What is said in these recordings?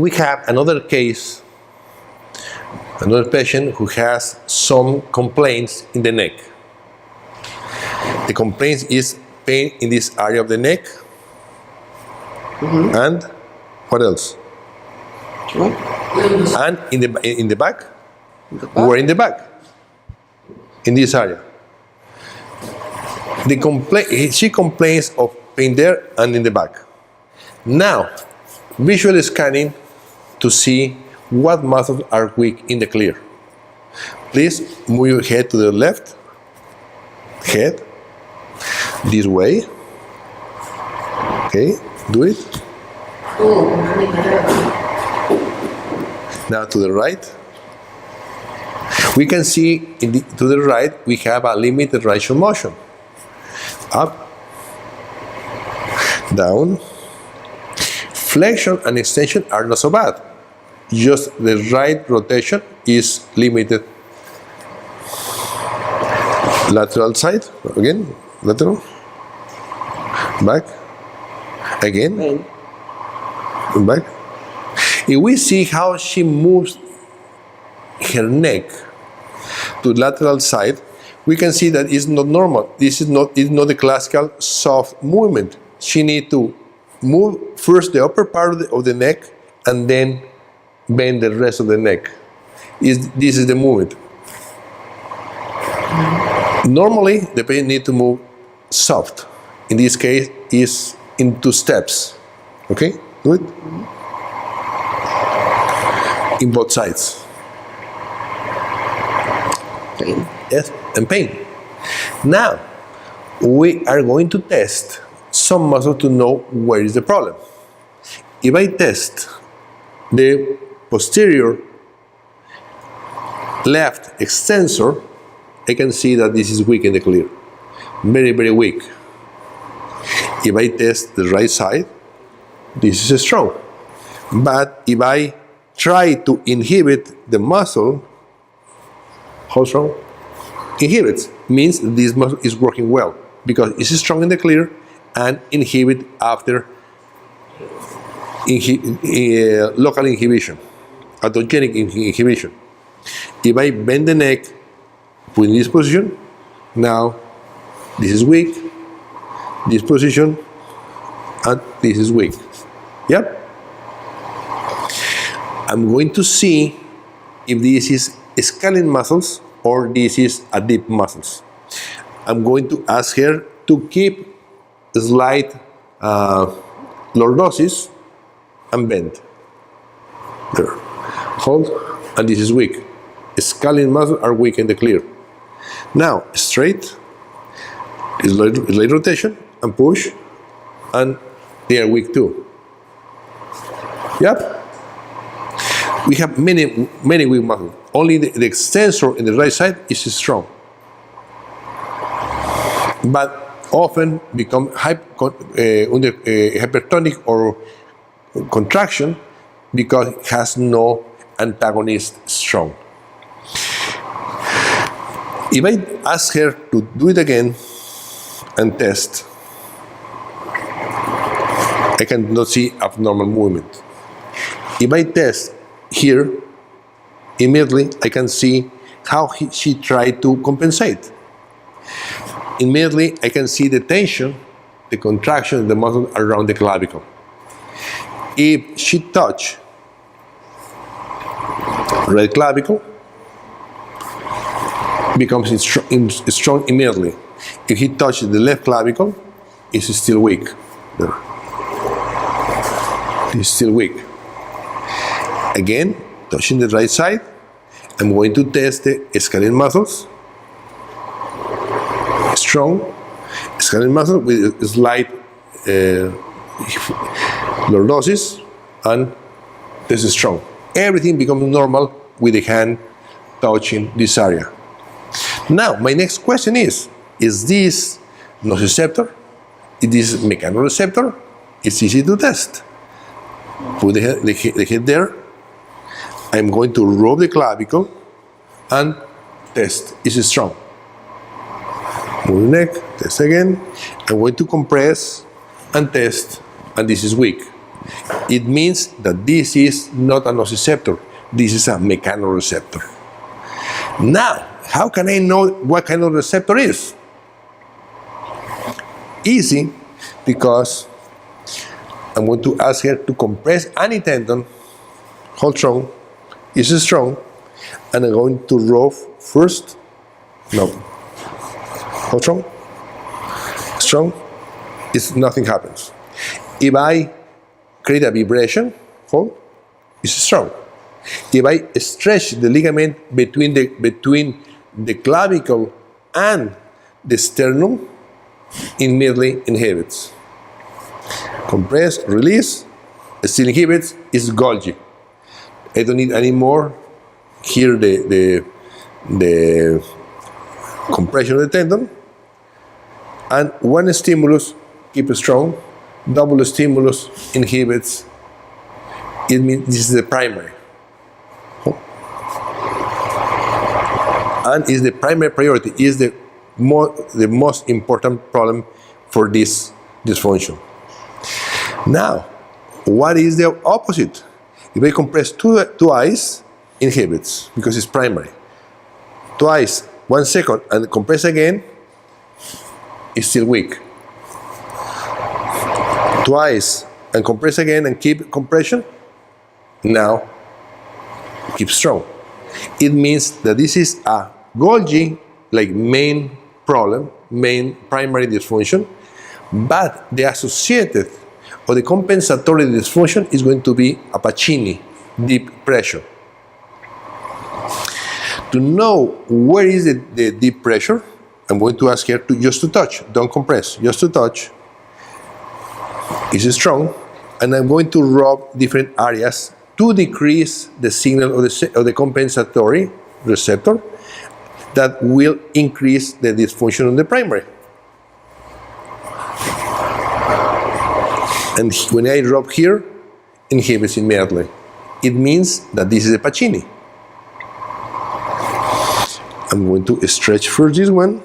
We have another case, another patient who has some complaints in the neck. The complaint is pain in this area of the neck. And what else? What? And in the back? Or in the back? In this area. She complains of pain there and in the back. Now, visual scanning to see what muscles are weak in the clear. Please move your head to the left. Head. This way. Okay, do it. Now to the right. We can see to the right we have a limited range of motion. Up, down. Flexion and extension are not so bad. Just the right rotation is limited. Lateral side, again, lateral. Back, again, back. If we see how she moves her neck to lateral side, we can see that it's not normal. This is not the classical soft movement. She needs to move first the upper part of the neck and then bend the rest of the neck. This is the movement. Normally, the patient needs to move soft. In this case, is in 2 steps. Okay, do it. In both sides. Pain. Yes, and pain. Now, we are going to test some muscle to know where is the problem. If I test the posterior left extensor, I can see that this is weak in the clear. Very, very weak. If I test the right side, this is strong. But if I try to inhibit the muscle, how strong? Inhibits means this muscle is working well because it's strong in the clear and inhibit after local inhibition, autogenic inhibition. If I bend the neck, put in this position, now this is weak, this position, and this is weak. Yep. I'm going to see if this is scalene muscles or this is a deep muscles. I'm going to ask her to keep a slight lordosis and bend. There. Hold, and this is weak. Scalene muscles are weak in the clear. Now, straight, slight rotation, and push, and they are weak too. Yep. We have many weak muscles. Only the extensor in the right side is strong. But often become hypertonic or contraction because it has no antagonist strong. If I ask her to do it again and test, I cannot see abnormal movement. If I test here, immediately I can see how she tried to compensate. Immediately I can see the tension, the contraction of the muscle around the clavicle. If she touch right clavicle, becomes strong immediately. If he touches the left clavicle, it's still weak. There. It's still weak. Again, touching the right side, I'm going to test the scalene muscles. Strong scalene muscle with a slight lordosis, and this is strong. Everything becomes normal with the hand touching this area. Now, my next question is this nociceptor? Is this mechanoreceptor? It's easy to test. Put the head there. I'm going to rub the clavicle and test. Is it strong? Move the neck, test again. I'm going to compress and test, and this is weak. it means that this is not a nociceptor. This is a mechanoreceptor. Now, how can I know what kind of receptor is? Easy, because I'm going to ask her to compress any tendon, hold strong, is strong, and I'm going to rub first, no, hold strong, strong, nothing happens. If I create a vibration, hold, it's strong. If I stretch the ligament between the clavicle and the sternum, immediately inhibits. Compress, release, still inhibits, is Golgi. I don't need any more. Here the compression of the tendon. And one stimulus, keep it strong. Double stimulus inhibits. It means this is the primary. And is the primary priority, is the most important problem for this dysfunction. Now, what is the opposite? If I compress twice, inhibits, because it's primary. Twice, 1 second, and compress again, it's still weak. Twice, and compress again, and keep compression, now, keep strong. It means that this is a Golgi, like main problem, main primary dysfunction, but the associated or the compensatory dysfunction is going to be a Pacini, deep pressure. To know where is the deep pressure, I'm going to ask her just to touch, don't compress, just to touch. Is it strong? And I'm going to rub different areas to decrease the signal of the compensatory receptor that will increase the dysfunction of the primary. And when I rub here, inhibits immediately. It means that this is a Pacini. I'm going to stretch first this one,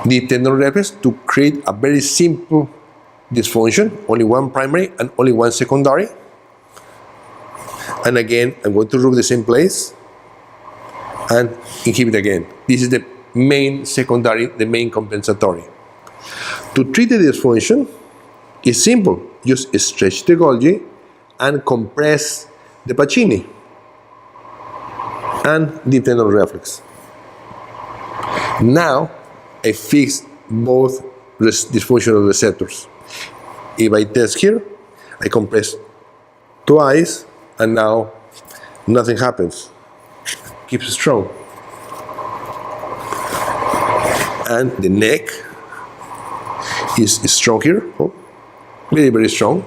the tendon reflex, to create a very simple dysfunction, only one primary and only one secondary. And again, I'm going to rub the same place and inhibit again. This is the main secondary, the main compensatory. To treat the dysfunction, it's simple. Just stretch the Golgi and compress the Pacini and the tendon reflex. Now, I fix both dysfunctional receptors. If I test here, I compress twice, and now nothing happens. Keeps strong. And the neck is strong here, very, very strong.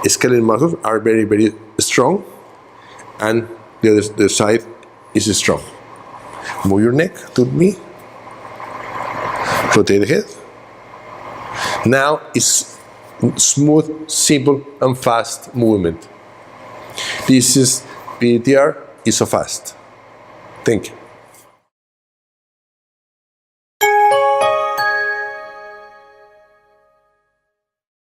Skeletal muscles are very, very strong, and the other side is strong. Move your neck to me. Rotate the head. Now it's smooth, simple, and fast movement. This is PDTR, is so fast. Thank you.